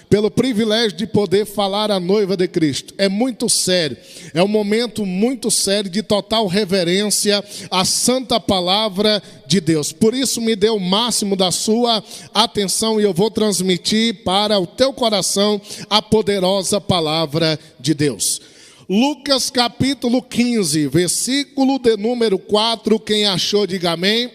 pelo privilégio de poder falar à noiva de Cristo. É muito sério, é um momento muito sério de total reverência à santa palavra de Deus. Por isso me dê o máximo da sua atenção e eu vou transmitir para o teu coração a poderosa palavra de Deus. Lucas capítulo 15, versículo de número 4, quem achou diga amém.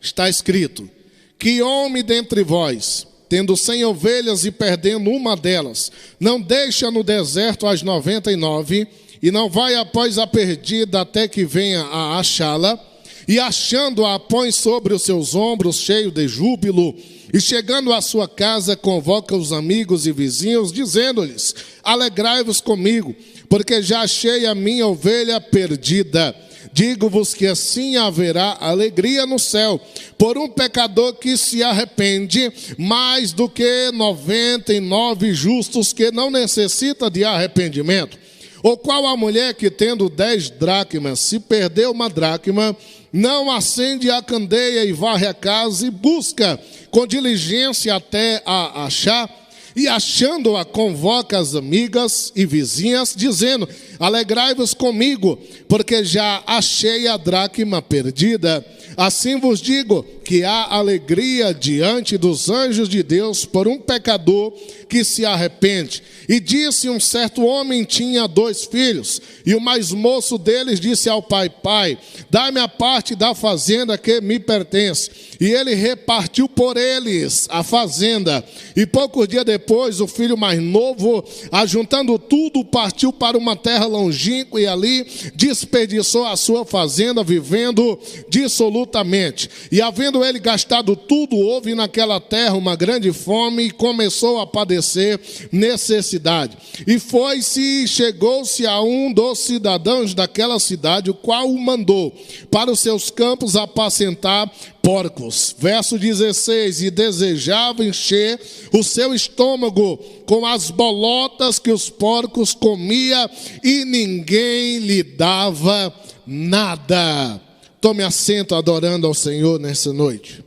Está escrito: que homem dentre vós, tendo 100 ovelhas e perdendo uma delas, não deixa no deserto as 99, e não vai após a perdida até que venha a achá-la, e achando-a põe sobre os seus ombros cheio de júbilo, e chegando à sua casa convoca os amigos e vizinhos, dizendo-lhes: alegrai-vos comigo, porque já achei a minha ovelha perdida. Digo-vos que assim haverá alegria no céu por um pecador que se arrepende, mais do que 99 justos que não necessitam de arrependimento. Ou qual a mulher que tendo 10 dracmas, se perdeu uma dracma, não acende a candeia e varre a casa e busca com diligência até a achar? E achando-a, convoca as amigas e vizinhas, dizendo: alegrai-vos comigo, porque já achei a dracma perdida. Assim vos digo que há alegria diante dos anjos de Deus por um pecador que se arrepende. E disse: um certo homem tinha 2 filhos, e o mais moço deles disse ao pai: pai, dá-me a parte da fazenda que me pertence. E ele repartiu por eles a fazenda. E poucos dias depois, o filho mais novo, ajuntando tudo, partiu para uma terra longínqua e ali desperdiçou a sua fazenda, vivendo dissolutamente. E havendo ele gastado tudo, houve naquela terra uma grande fome e começou a padecer necessidade. E foi-se e chegou-se a um dos cidadãos daquela cidade, o qual o mandou para os seus campos apacentar porcos. Verso 16: e desejava encher o seu estômago com as bolotas que os porcos comia, e ninguém lhe dava nada. Tome assento adorando ao Senhor nessa noite.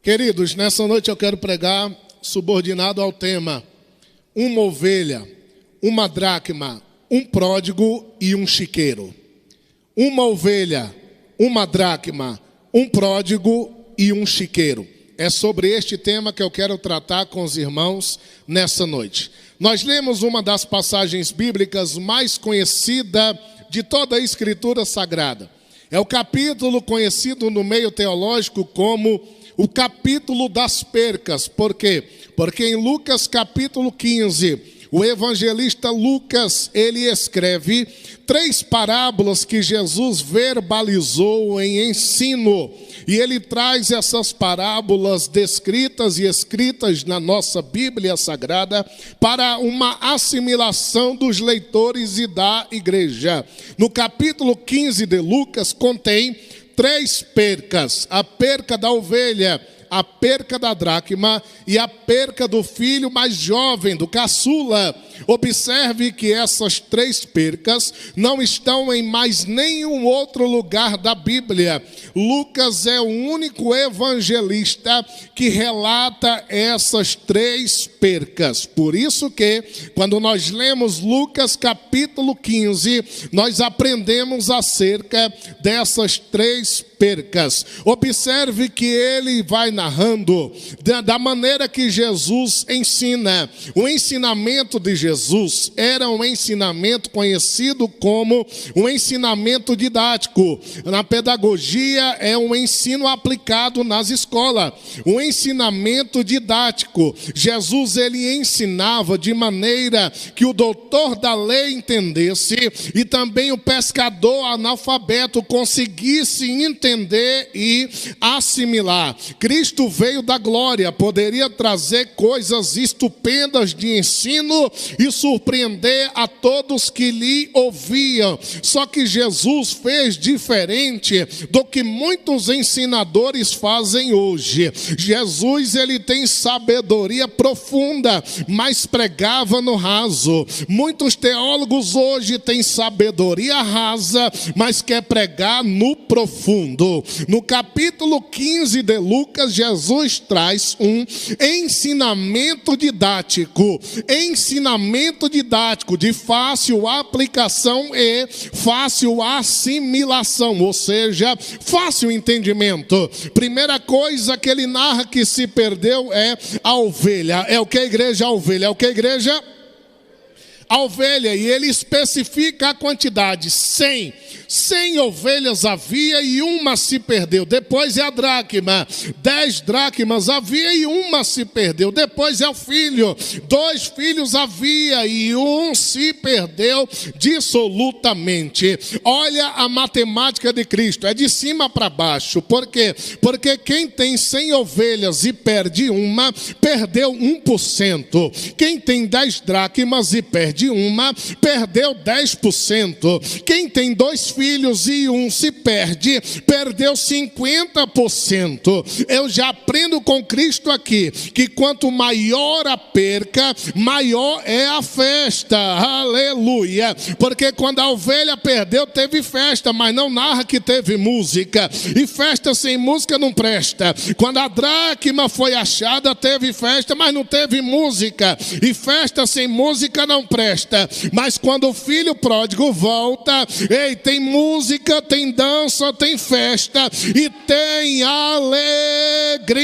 Queridos, nessa noite eu quero pregar subordinado ao tema: uma ovelha, uma dracma, um pródigo e um chiqueiro. Uma ovelha, uma dracma, um pródigo e um chiqueiro. É sobre este tema que eu quero tratar com os irmãos nessa noite. Nós lemos uma das passagens bíblicas mais conhecida de toda a Escritura Sagrada. É o capítulo conhecido no meio teológico como o capítulo das percas. Por quê? Porque em Lucas capítulo 15, o evangelista Lucas, ele escreve 3 parábolas que Jesus verbalizou em ensino. E ele traz essas parábolas descritas e escritas na nossa Bíblia Sagrada para uma assimilação dos leitores e da igreja. No capítulo 15 de Lucas contém 3 percas: a perca da ovelha, a perca da dracma e a perca do filho mais jovem, do caçula. Observe que essas 3 percas não estão em mais nenhum outro lugar da Bíblia. Lucas é o único evangelista que relata essas 3 percas. Por isso que, quando nós lemos Lucas capítulo 15, nós aprendemos acerca dessas 3 percas. Observe que ele vai narrando da maneira que Jesus ensina. O ensinamento de Jesus era um ensinamento conhecido como um ensinamento didático. Na pedagogia é um ensino aplicado nas escolas. Um ensinamento didático. Jesus, ele ensinava de maneira que o doutor da lei entendesse e também o pescador analfabeto conseguisse entender e assimilar. Cristo veio da glória, poderia trazer coisas estupendas de ensino e surpreender a todos que lhe ouviam. Só que Jesus fez diferente do que muitos ensinadores fazem hoje. Jesus, ele tem sabedoria profunda, mas pregava no raso. Muitos teólogos hoje têm sabedoria rasa, mas quer pregar no profundo. mundo. No capítulo 15 de Lucas, Jesus traz um ensinamento didático de fácil aplicação e fácil assimilação, ou seja, fácil entendimento. Primeira coisa que ele narra que se perdeu é a ovelha. É o que a igreja? A ovelha. É o que a igreja? A ovelha, e ele especifica a quantidade, 100 ovelhas havia e uma se perdeu. Depois é a dracma, 10 dracmas havia e uma se perdeu. Depois é o filho, 2 filhos havia e um se perdeu dissolutamente. Olha a matemática de Cristo, é de cima para baixo. Por quê? Porque quem tem 100 ovelhas e perde uma, perdeu 1%. Quem tem 10 dracmas e perde uma, perdeu 10%. Quem tem 2 filhos e um se perde, perdeu 50%. Eu já aprendo com Cristo aqui, que quanto maior a perca, maior é a festa. Aleluia. Porque quando a ovelha perdeu, teve festa, mas não narra que teve música. E festa sem música não presta. Quando a dracma foi achada, teve festa, mas não teve música. E festa sem música não presta. Mas quando o filho pródigo volta, tem música, tem dança, tem festa e tem alegria.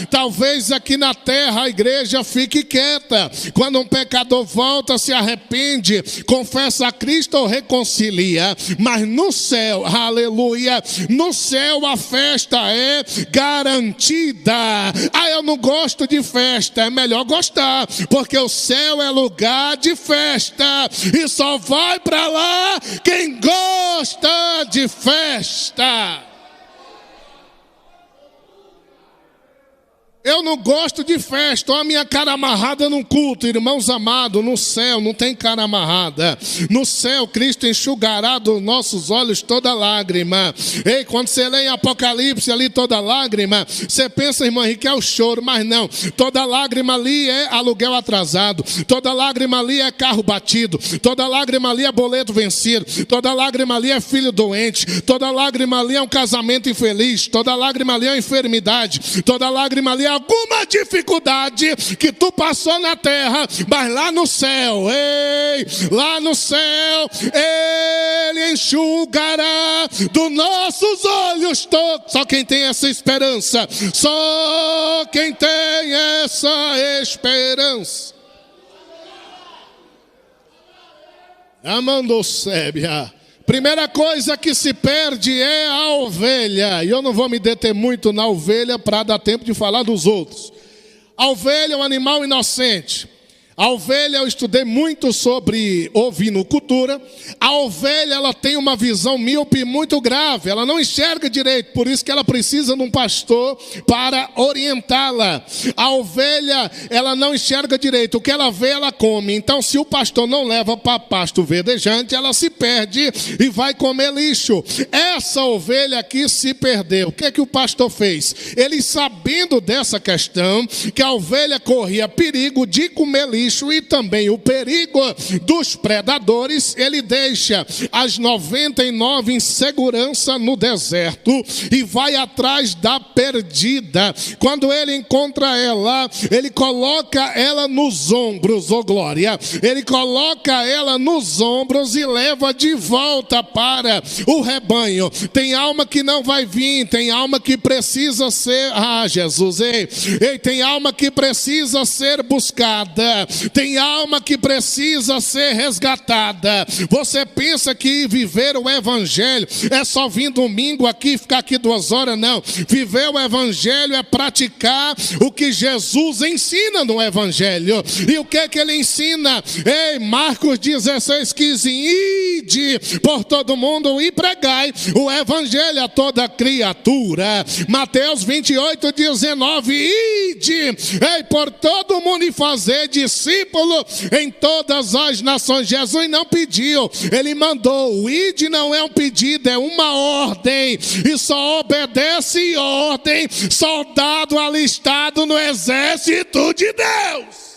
Talvez aqui na terra a igreja fique quieta. Quando um pecador volta, se arrepende, confessa a Cristo ou reconcilia. Mas no céu, aleluia, no céu a festa é garantida. Eu não gosto de festa. É melhor gostar, porque o céu é lugar de festa e só vai para lá quem gosta de festa. Eu não gosto de festa. Olha a minha cara amarrada num culto. Irmãos amados, no céu não tem cara amarrada. No céu Cristo enxugará dos nossos olhos toda lágrima. Quando você lê em Apocalipse ali toda lágrima, você pensa, irmão Henrique, é o choro. Mas não, toda lágrima ali é aluguel atrasado. Toda lágrima ali é carro batido. Toda lágrima ali é boleto vencido. Toda lágrima ali é filho doente. Toda lágrima ali é um casamento infeliz. Toda lágrima ali é uma enfermidade. Toda lágrima ali é alguma dificuldade que tu passou na terra, mas lá no céu, lá no céu, Ele enxugará dos nossos olhos todos. Só quem tem essa esperança, só quem tem essa esperança. Amando Sébia. Primeira coisa que se perde é a ovelha. E eu não vou me deter muito na ovelha para dar tempo de falar dos outros. A ovelha é um animal inocente. A ovelha, eu estudei muito sobre ovinocultura. A ovelha, ela tem uma visão míope muito grave. Ela não enxerga direito, por isso que ela precisa de um pastor para orientá-la. A ovelha, ela não enxerga direito. O que ela vê, ela come. Então, se o pastor não leva para pasto verdejante, ela se perde e vai comer lixo. Essa ovelha aqui se perdeu. O que é que o pastor fez? Ele, sabendo dessa questão, que a ovelha corria perigo de comer lixo, e também o perigo dos predadores, ele deixa as 99 em segurança no deserto e vai atrás da perdida. Quando ele encontra ela, ele coloca ela nos ombros, oh glória, ele coloca ela nos ombros e leva de volta para o rebanho. Tem alma que não vai vir, tem alma que precisa ser, Jesus, tem alma que precisa ser buscada. Tem alma que precisa ser resgatada. Você pensa que viver o evangelho é só vir domingo aqui, ficar aqui 2 horas? Não. Viver o evangelho é praticar o que Jesus ensina no evangelho. E o que é que ele ensina? Marcos 16:15, ide por todo mundo e pregai o evangelho a toda criatura. Mateus 28:19, ide por todo mundo e fazer discípulos em todas as nações. Jesus não pediu, ele mandou. O ide não é um pedido, é uma ordem, e só obedece ordem soldado alistado no exército de Deus.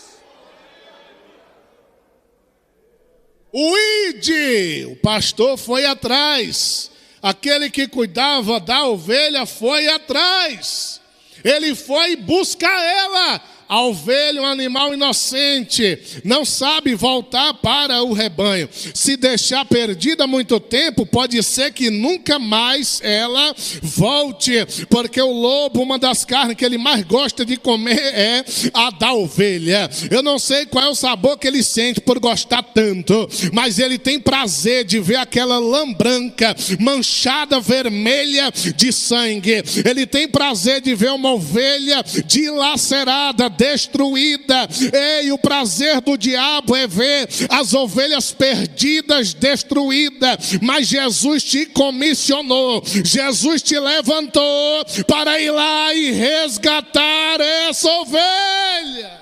O ide, o pastor foi atrás. Aquele que cuidava da ovelha foi atrás. Ele foi buscar ela. A ovelha, um animal inocente, não sabe voltar para o rebanho. Se deixar perdida muito tempo, pode ser que nunca mais ela volte. Porque o lobo, uma das carnes que ele mais gosta de comer é a da ovelha. Eu não sei qual é o sabor que ele sente por gostar tanto, mas ele tem prazer de ver aquela lã branca, manchada, vermelha de sangue. Ele tem prazer de ver uma ovelha dilacerada, destruída. Ei, o prazer do diabo é ver as ovelhas perdidas, destruídas. Mas Jesus te comissionou, Jesus te levantou para ir lá e resgatar essa ovelha.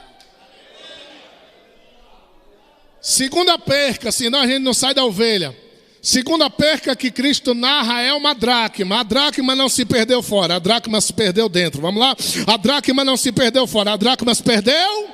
Segunda perca, senão a gente não sai da ovelha. Segunda perca que Cristo narra é uma dracma. A dracma não se perdeu fora, a dracma se perdeu dentro. Vamos lá? A dracma não se perdeu fora, a dracma se perdeu?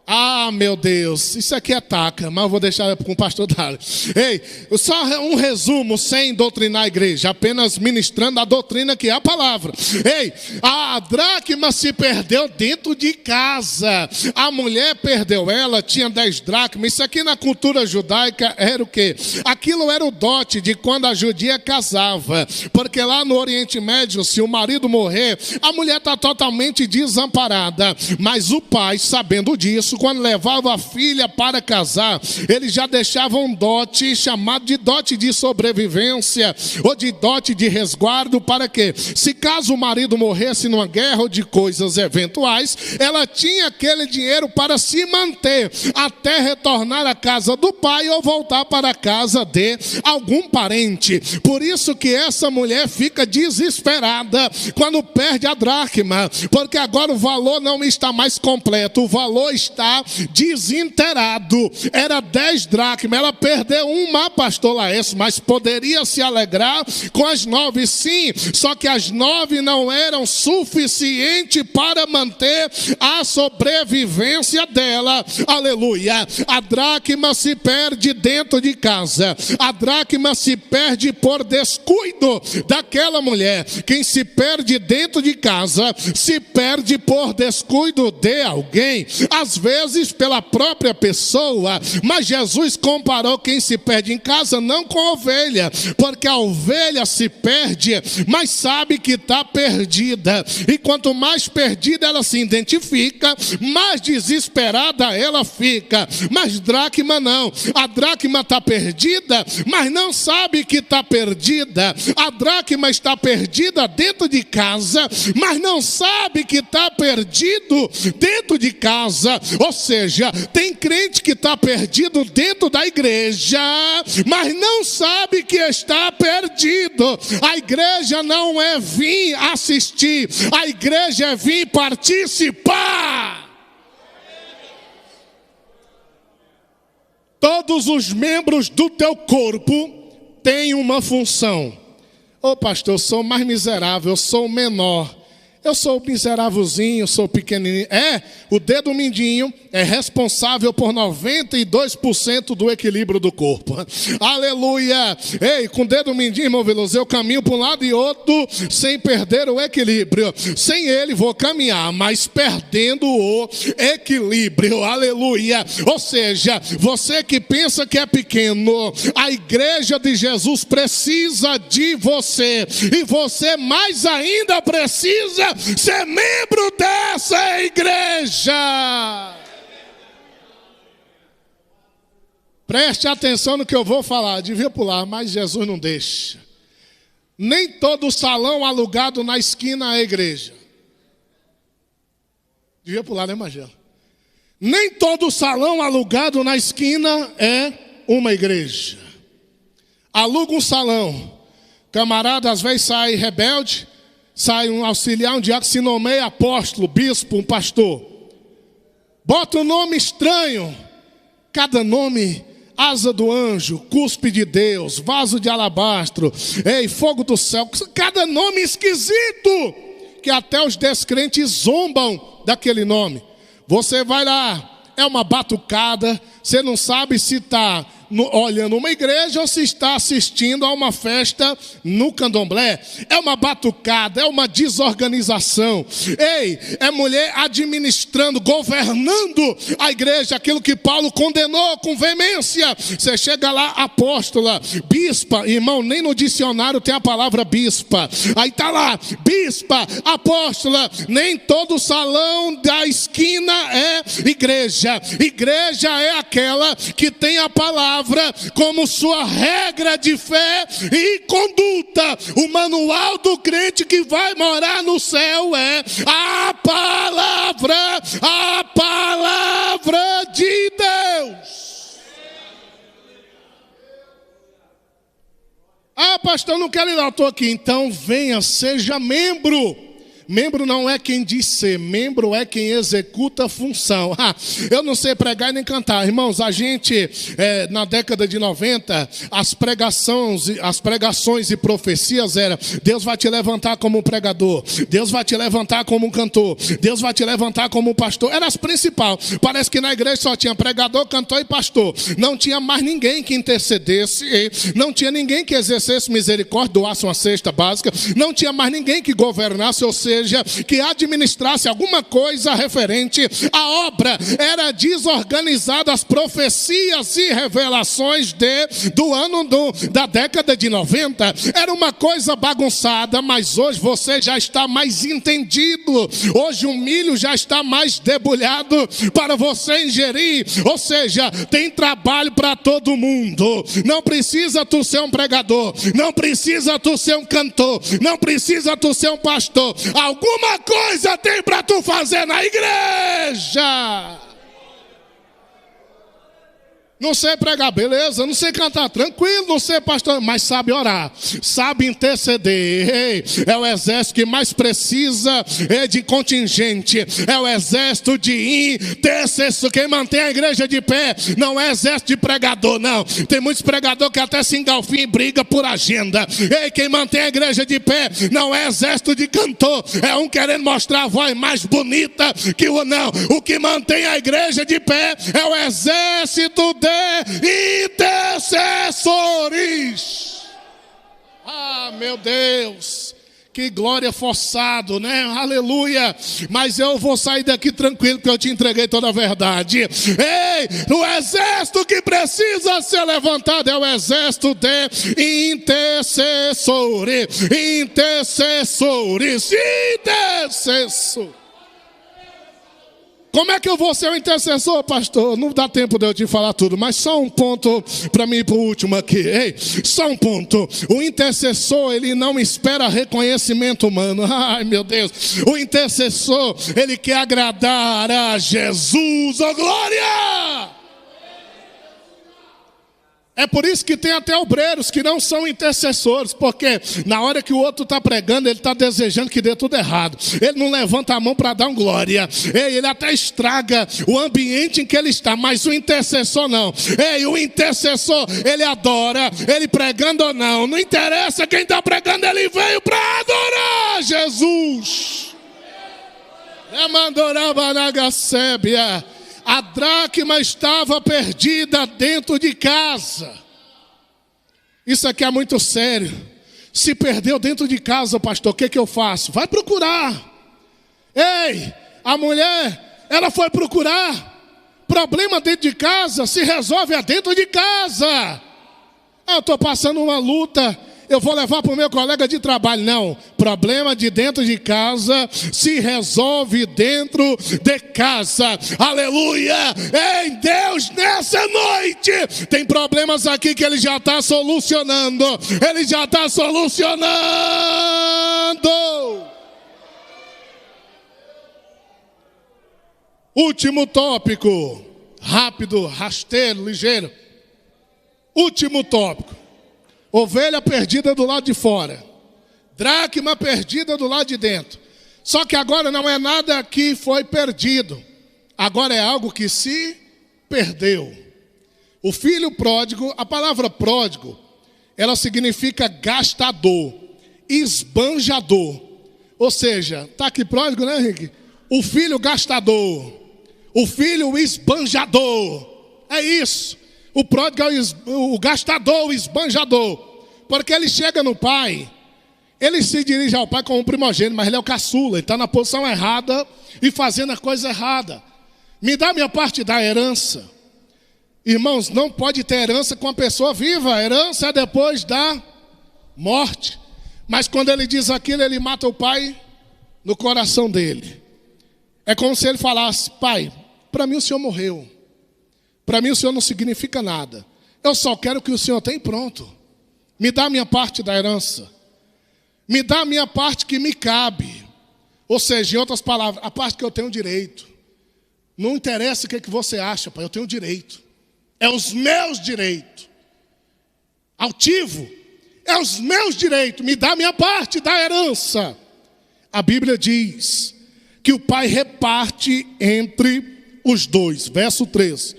Ah, meu Deus, isso aqui é taca, mas eu vou deixar com o pastor Dário. Ei, só um resumo sem doutrinar a igreja, apenas ministrando a doutrina que é a palavra. Ei, a dracma se perdeu dentro de casa. A mulher perdeu ela, tinha 10 dracmas. Isso aqui na cultura judaica era o quê? Aquilo era o dote de quando a judia casava. Porque lá no Oriente Médio, se o marido morrer, a mulher está totalmente desamparada. Mas o pai, sabendo disso, quando levava a filha para casar, ele já deixava um dote chamado de dote de sobrevivência ou de dote de resguardo, para que, se caso o marido morresse numa guerra ou de coisas eventuais, ela tinha aquele dinheiro para se manter até retornar à casa do pai ou voltar para a casa de algum parente. Por isso que essa mulher fica desesperada quando perde a dracma, porque agora o valor não está mais completo, o valor está desinteirado. Era 10 dracmas, ela perdeu uma, pastor Laércio, mas poderia se alegrar com as 9, sim, só que as 9 não eram suficientes para manter a sobrevivência dela. Aleluia. A dracma se perde dentro de casa, a dracma se perde por descuido daquela mulher. Quem se perde dentro de casa se perde por descuido de alguém, às vezes pela própria pessoa. Mas Jesus comparou quem se perde em casa não com a ovelha, porque a ovelha se perde, mas sabe que está perdida, e quanto mais perdida ela se identifica, mais desesperada ela fica. Mas dracma não, a dracma está perdida, mas não sabe que está perdida. A dracma está perdida dentro de casa, mas não sabe que está perdido dentro de casa. Ou seja, tem crente que está perdido dentro da igreja, mas não sabe que está perdido. A igreja não é vir assistir, a igreja é vir participar. Todos os membros do teu corpo têm uma função. Ô pastor, eu sou mais miserável, eu sou o menor. Eu sou miserávelzinho, sou pequenininho. O dedo mindinho é responsável por 92% do equilíbrio do corpo. Aleluia. Ei, com o dedo mindinho, irmão Veloso, eu caminho para um lado e outro sem perder o equilíbrio. Sem ele vou caminhar, mas perdendo o equilíbrio. Aleluia. Ou seja, você que pensa que é pequeno, a igreja de Jesus precisa de você. E você mais ainda precisa ser membro dessa igreja. Preste atenção no que eu vou falar. Devia pular, mas Jesus não deixa. Nem todo salão alugado na esquina é igreja. Devia pular, né, Magela? Nem todo salão alugado na esquina é uma igreja. Aluga um salão, camarada às vezes sai rebelde, sai um auxiliar, um diácono, se nomeia apóstolo, bispo, um pastor. Bota um nome estranho. Cada nome, asa do anjo, cuspe de Deus, vaso de alabastro, fogo do céu. Cada nome esquisito, que até os descrentes zombam daquele nome. Você vai lá, é uma batucada, você não sabe se está olhando uma igreja ou se está assistindo a uma festa no candomblé. É uma batucada, é uma desorganização. Ei, é mulher administrando, governando a igreja, aquilo que Paulo condenou com veemência. Você chega lá, apóstola, bispa, irmão, nem no dicionário tem a palavra bispa. Aí está lá, bispa, apóstola, nem todo salão da esquina é igreja. Igreja é aquela que tem a palavra como sua regra de fé e conduta. O manual do crente que vai morar no céu é a palavra de Deus. Ah, pastor, não quero ir lá, eu estou aqui. Então venha, seja membro. Membro não é quem diz ser, membro é quem executa a função. Eu não sei pregar e nem cantar. Irmãos, a gente, na década de 90, as pregações e profecias eram: Deus vai te levantar como um pregador, Deus vai te levantar como um cantor, Deus vai te levantar como um pastor. Era as principais. Parece que na igreja só tinha pregador, cantor e pastor. Não tinha mais ninguém que intercedesse, não tinha ninguém que exercesse misericórdia, doasse uma cesta básica, não tinha mais ninguém que governasse, ou seja, que administrasse alguma coisa referente à obra. Era desorganizado. As profecias e revelações da década de 90 era uma coisa bagunçada, mas hoje você já está mais entendido. Hoje o milho já está mais debulhado para você ingerir, ou seja, tem trabalho para todo mundo. Não precisa tu ser um pregador, não precisa tu ser um cantor, não precisa tu ser um pastor. Alguma coisa tem para tu fazer na igreja. Não sei pregar, beleza, não sei cantar, tranquilo, não sei pastor, mas sabe orar, sabe interceder. Ei, é o exército que mais precisa de contingente, é o exército de intercessor. Quem mantém a igreja de pé não é exército de pregador, não. Tem muitos pregadores que até se engalfinham e briga por agenda. Ei, quem mantém a igreja de pé não é exército de cantor, é um querendo mostrar a voz mais bonita que o não. O que mantém a igreja de pé é o exército de intercessores. Ah, meu Deus, que glória forçado, né? Aleluia. Mas eu vou sair daqui tranquilo, porque eu te entreguei toda a verdade. Ei, o exército que precisa ser levantado é o exército de intercessores. Intercessores. Como é que eu vou ser um intercessor, pastor? Não dá tempo de eu te falar tudo, mas só um ponto para mim ir para o último aqui. Ei, só um ponto. O intercessor, ele não espera reconhecimento humano. Ai, meu Deus. O intercessor, ele quer agradar a Jesus. Oh, glória! É por isso que tem até obreiros que não são intercessores, porque na hora que o outro está pregando, ele está desejando que dê tudo errado. Ele não levanta a mão para dar um glória. Ele até estraga o ambiente em que ele está, mas o intercessor não. O intercessor, ele adora, ele pregando ou não. Não interessa quem está pregando, ele veio para adorar Jesus. A dracma estava perdida dentro de casa. Isso aqui é muito sério. Se perdeu dentro de casa, pastor, o que eu faço? Vai procurar. Ei, a mulher, ela foi procurar. Problema dentro de casa se resolve dentro de casa. Eu estou passando uma luta, eu vou levar para o meu colega de trabalho. Não, problema de dentro de casa se resolve dentro de casa. Aleluia! Em Deus, nessa noite tem problemas aqui que Ele já está solucionando. Ele já está solucionando. Último tópico, rápido, rasteiro, ligeiro. Último tópico. Ovelha perdida do lado de fora, dracma perdida do lado de dentro. Só que agora não é nada que foi perdido, agora é algo que se perdeu. O filho pródigo, a palavra pródigo, ela significa gastador, esbanjador. Ou seja, está aqui pródigo, né, Henrique? O filho gastador, o filho esbanjador, é isso. O pródigo é o gastador, o esbanjador. Porque ele chega no pai, ele se dirige ao pai como um primogênito, mas ele é o caçula, ele está na posição errada e fazendo a coisa errada. Me dá minha parte da herança. Irmãos, não pode ter herança com a pessoa viva, a herança é depois da morte. Mas quando ele diz aquilo, ele mata o pai no coração dele. É como se ele falasse: pai, para mim o senhor morreu. Para mim o senhor não significa nada. Eu só quero que o senhor tenha pronto. Me dá a minha parte da herança. Me dá a minha parte que me cabe. Ou seja, em outras palavras, a parte que eu tenho direito. Não interessa o que você acha, pai, eu tenho direito. É os meus direitos. Altivo. É os meus direitos. Me dá a minha parte da herança. A Bíblia diz que o pai reparte entre os dois. Verso 3.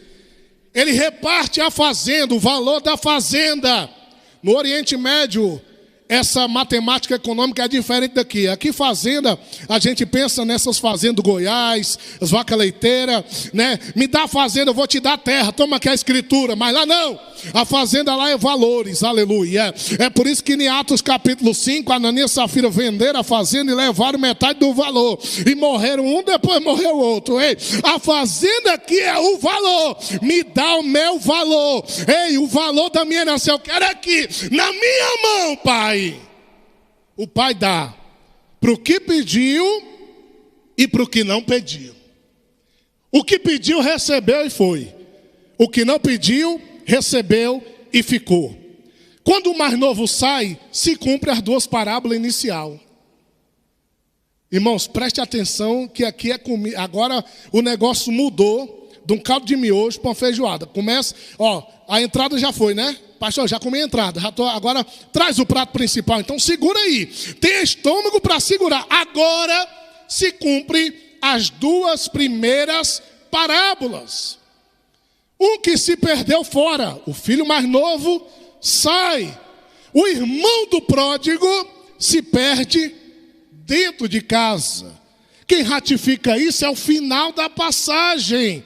Ele reparte a fazenda, o valor da fazenda. No Oriente Médio, essa matemática econômica é diferente daqui. Aqui fazenda, a gente pensa nessas fazendas do Goiás, as vacas leiteiras, né? Me dá a fazenda, eu vou te dar terra, toma aqui a escritura. Mas lá não, a fazenda lá é valores, aleluia. É por isso que em Atos capítulo 5, Ananias e Safira venderam a fazenda e levaram metade do valor. E morreram um, depois morreu o outro. Ei, a fazenda aqui é o valor. Me dá o meu valor. Ei, o valor da minha herança eu quero aqui, na minha mão, pai. O pai dá para o que pediu e para o que não pediu. O que pediu, recebeu e foi. O que não pediu, recebeu e ficou. Quando o mais novo sai, se cumpre as duas parábolas inicial. Irmãos, preste atenção que aqui é comida. Agora o negócio mudou de um caldo de miojo para uma feijoada. Começa, a entrada já foi, né? Pastor, já comi a entrada, agora traz o prato principal. Então segura aí, tem estômago para segurar. Agora se cumpre as duas primeiras parábolas. Um que se perdeu fora, o filho mais novo sai. O irmão do pródigo se perde dentro de casa. Quem ratifica isso é o final da passagem,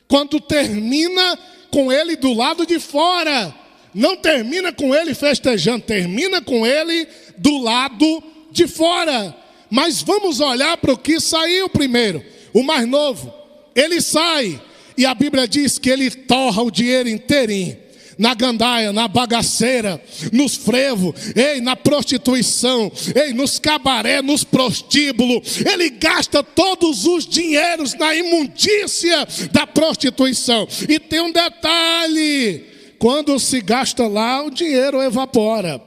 quando termina com ele do lado de fora. Não termina com ele festejando, termina com ele do lado de fora. Mas vamos olhar para o que saiu primeiro. O mais novo, ele sai, e a Bíblia diz que ele torra o dinheiro inteirinho. Na gandaia, na bagaceira, nos frevos, na prostituição, nos cabaré, nos prostíbulos. Ele gasta todos os dinheiros na imundícia da prostituição. E tem um detalhe: quando se gasta lá, o dinheiro evapora.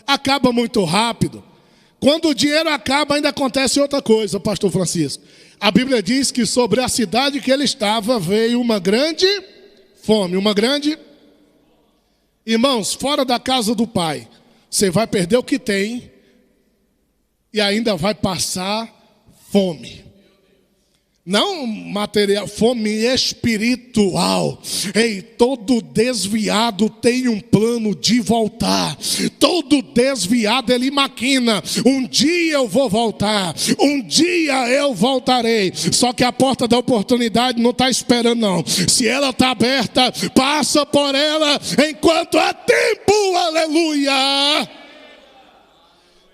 Acaba muito rápido. Quando o dinheiro acaba, ainda acontece outra coisa, pastor Francisco. A Bíblia diz que sobre a cidade que ele estava veio uma grande fome. Uma grande... Irmãos, fora da casa do pai, você vai perder o que tem e ainda vai passar fome. Não material, fome espiritual. Todo desviado tem um plano de voltar. Todo desviado ele maquina: um dia eu vou voltar, um dia eu voltarei. Só que a porta da oportunidade não está esperando não. Se ela está aberta, passa por ela enquanto há tempo, aleluia.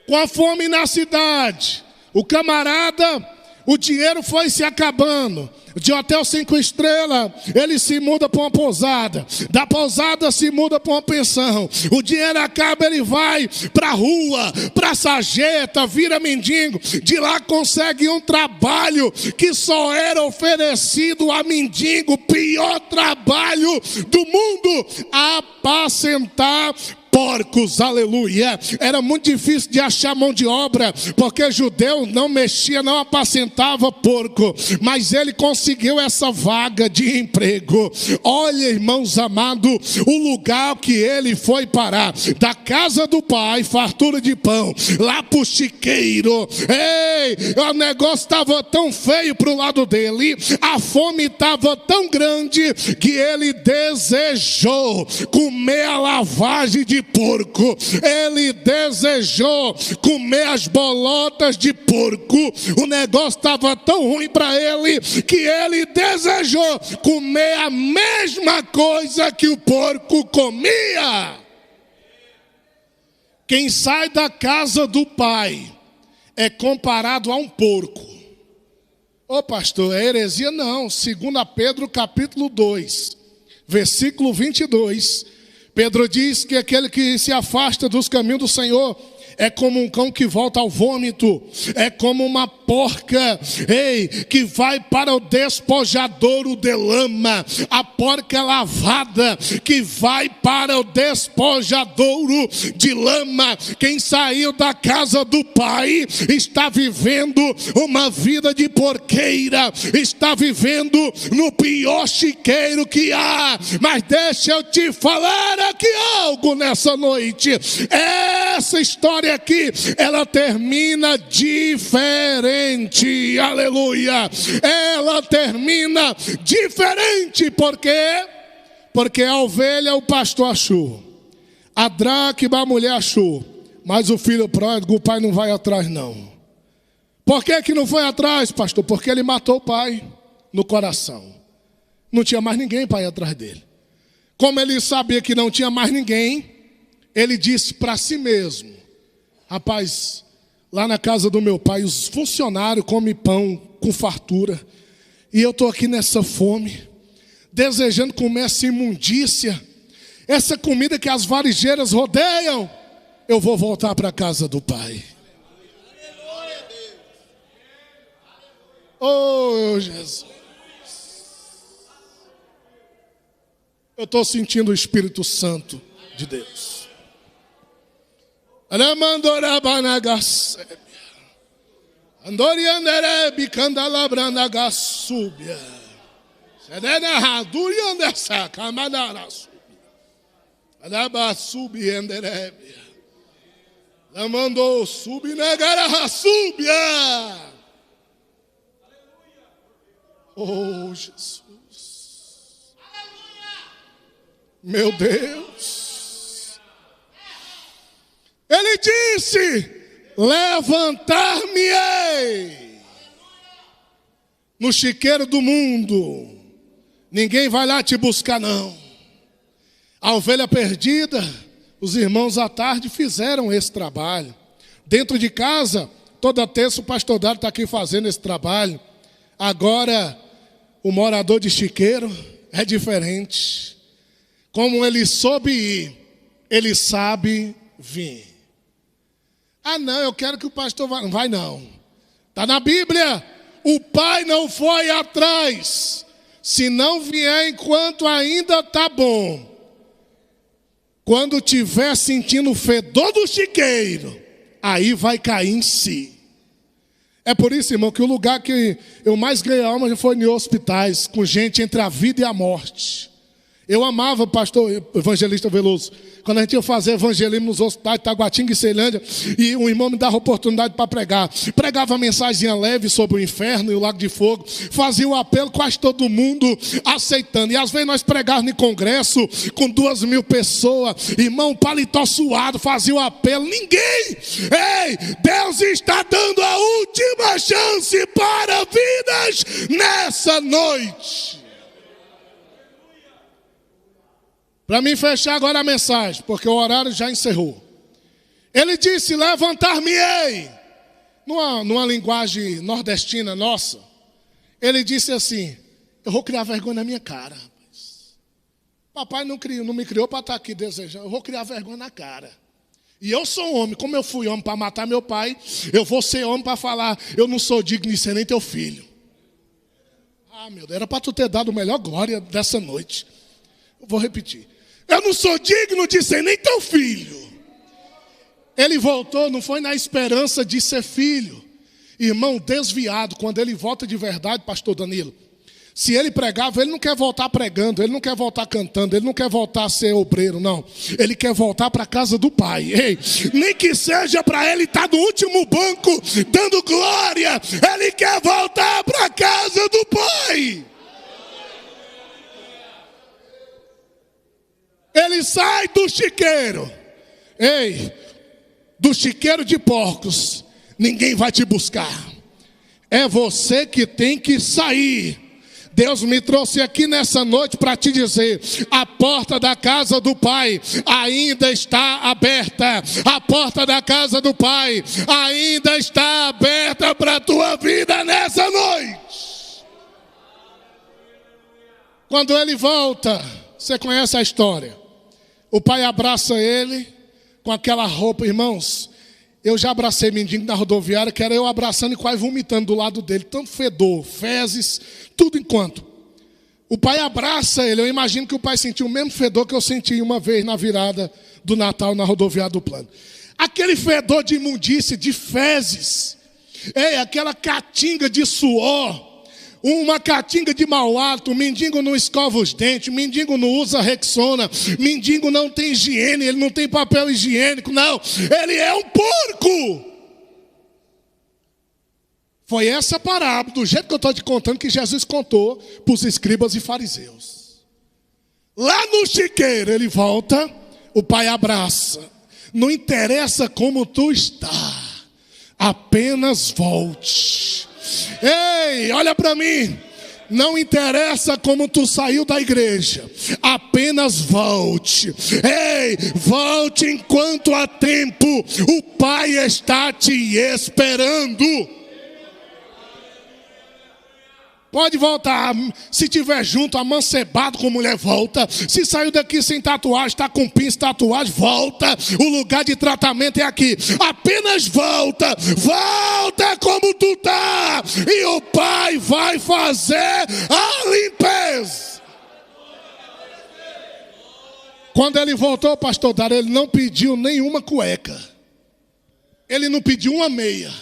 Com a fome na cidade, o camarada... O dinheiro foi se acabando. De hotel 5 estrelas, ele se muda para uma pousada. Da pousada se muda para uma pensão. O dinheiro acaba, ele vai para a rua, para a sarjeta, vira mendigo. De lá consegue um trabalho que só era oferecido a mendigo. Pior trabalho do mundo: apacentar porcos, aleluia. Era muito difícil de achar mão de obra, porque judeu não mexia, não apacentava porco, mas ele conseguiu essa vaga de emprego. Olha, irmãos amados, o lugar que ele foi parar: da casa do pai, fartura de pão, lá pro chiqueiro. O negócio estava tão feio pro lado dele, a fome estava tão grande, que ele desejou comer a lavagem de de porco. Ele desejou comer as bolotas de porco. O negócio estava tão ruim para ele que ele desejou comer a mesma coisa que o porco comia. Quem sai da casa do pai é comparado a um porco. Ô pastor, é heresia? Não. 2 Pedro capítulo 2, versículo 22. Pedro diz que aquele que se afasta dos caminhos do Senhor é como um cão que volta ao vômito, é como uma porca, que vai para o despojadouro de lama, a porca lavada que vai para o despojadouro de lama. Quem saiu da casa do pai está vivendo uma vida de porqueira, está vivendo no pior chiqueiro que há. Mas deixa eu te falar aqui algo nessa noite. Essa história aqui, ela termina diferente, aleluia. Ela termina diferente, por quê? Porque a ovelha o pastor achou, a dracma a mulher achou, mas o filho pródigo, o pai não vai atrás não. Por que não foi atrás, pastor? Porque ele matou o pai no coração. Não tinha mais ninguém para ir atrás dele. Como ele sabia que não tinha mais ninguém, ele disse para si mesmo: rapaz, lá na casa do meu pai, os funcionários comem pão com fartura. E eu estou aqui nessa fome, desejando comer essa imundícia, essa comida que as varejeiras rodeiam. Eu vou voltar para a casa do pai. Oh, Jesus. Eu estou sentindo o Espírito Santo de Deus. Andorianerebi candalabranagasúbia. Sedena raduriandessa camanarasúbia. Alabasubienderebi. Lamandou subinagarasúbia. Oh, Jesus. Meu Deus. Ele disse: levantar-me-ei no chiqueiro do mundo. Ninguém vai lá te buscar não. A ovelha perdida, os irmãos à tarde fizeram esse trabalho. Dentro de casa, toda terça o pastor Dário está aqui fazendo esse trabalho. Agora, o morador de chiqueiro é diferente. Como ele soube ir, ele sabe vir. Ah não, eu quero que o pastor vá. Não vai não. Está na Bíblia. O pai não foi atrás. Se não vier enquanto ainda está bom. Quando tiver sentindo o fedor do chiqueiro, aí vai cair em si. É por isso, irmão, que o lugar que eu mais ganhei alma já foi em hospitais, com gente entre a vida e a morte. Eu amava o pastor evangelista Veloso. Quando a gente ia fazer evangelismo nos hospitais de Taguatinga e Ceilândia, e o irmão me dava oportunidade para pregar. Pregava a mensagenzinha leve sobre o inferno e o lago de fogo. Fazia o apelo, quase todo mundo aceitando. E às vezes nós pregávamos em congresso com 2.000 pessoas. Irmão, paletó suado, fazia o apelo. Ninguém! Ei, Deus está dando a última chance para vidas nessa noite. Para mim fechar agora a mensagem, porque o horário já encerrou. Ele disse: levantar-me-ei. Numa linguagem nordestina nossa, ele disse assim: eu vou criar vergonha na minha cara. Rapaz. Papai não me criou para estar aqui desejando. Eu vou criar vergonha na cara. E eu sou homem. Como eu fui homem para matar meu pai, eu vou ser homem para falar: eu não sou digno de ser nem teu filho. Ah, meu Deus, era para tu ter dado a melhor glória dessa noite. Eu vou repetir. Eu não sou digno de ser nem teu filho. Ele voltou, não foi na esperança de ser filho. Irmão, desviado, quando ele volta de verdade, pastor Danilo, se ele pregava, ele não quer voltar pregando, ele não quer voltar cantando, ele não quer voltar a ser obreiro, não. Ele quer voltar para a casa do pai. Ei, nem que seja para ele estar no último banco, dando glória. Ele quer voltar para a casa do pai. Ele sai do chiqueiro Ei, do chiqueiro de porcos, ninguém vai te buscar. É você que tem que sair. Deus me trouxe aqui nessa noite para te dizer: a porta da casa do Pai ainda está aberta. A porta da casa do Pai ainda está aberta para a tua vida nessa noite. Quando ele volta, você conhece a história. O pai abraça ele com aquela roupa, irmãos. Eu já abracei mendigo na rodoviária, que era eu abraçando e quase vomitando do lado dele. Tanto fedor, fezes, tudo enquanto. O pai abraça ele. Eu imagino que o pai sentiu o mesmo fedor que eu senti uma vez na virada do Natal na rodoviária do Plano. Aquele fedor de imundície, de fezes. Aquela catinga de suor. Uma catinga de mau hálito. O mendigo não escova os dentes, o mendigo não usa Rexona, o mendigo não tem higiene, ele não tem papel higiênico, não, ele é um porco. Foi essa parábola, do jeito que eu estou te contando, que Jesus contou para os escribas e fariseus. Lá no chiqueiro ele volta, o pai abraça. Não interessa como tu está, apenas volte. Ei, olha para mim. Não interessa como tu saiu da igreja, apenas volte. Ei, volte enquanto há tempo. O Pai está te esperando. Pode voltar. Se tiver junto, amancebado com mulher, volta. Se saiu daqui sem tatuagem, está com pinça, tatuagem, volta. O lugar de tratamento é aqui. Apenas volta. Volta como tu tá. E o Pai vai fazer a limpeza. Quando ele voltou, pastor Dário, ele não pediu nenhuma cueca. Ele não pediu uma meia.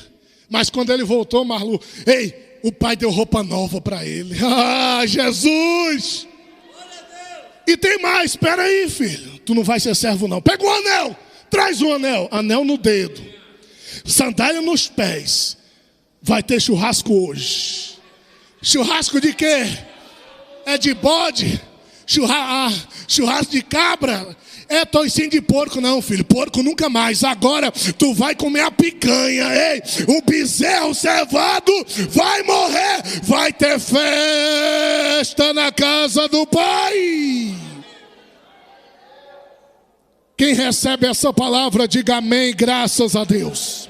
Mas quando ele voltou, Marlu, ei, o pai deu roupa nova para ele. Ah, Jesus! E tem mais, espera aí, filho. Tu não vai ser servo não. Pega um anel, traz um anel. Anel no dedo, sandália nos pés. Vai ter churrasco hoje. Churrasco de quê? É de bode? Churrasco de cabra? É toicinho de porco não, filho. Porco nunca mais. Agora tu vai comer a picanha. Ei, o bezerro cevado vai morrer. Vai ter festa na casa do Pai. Quem recebe essa palavra, diga amém, graças a Deus.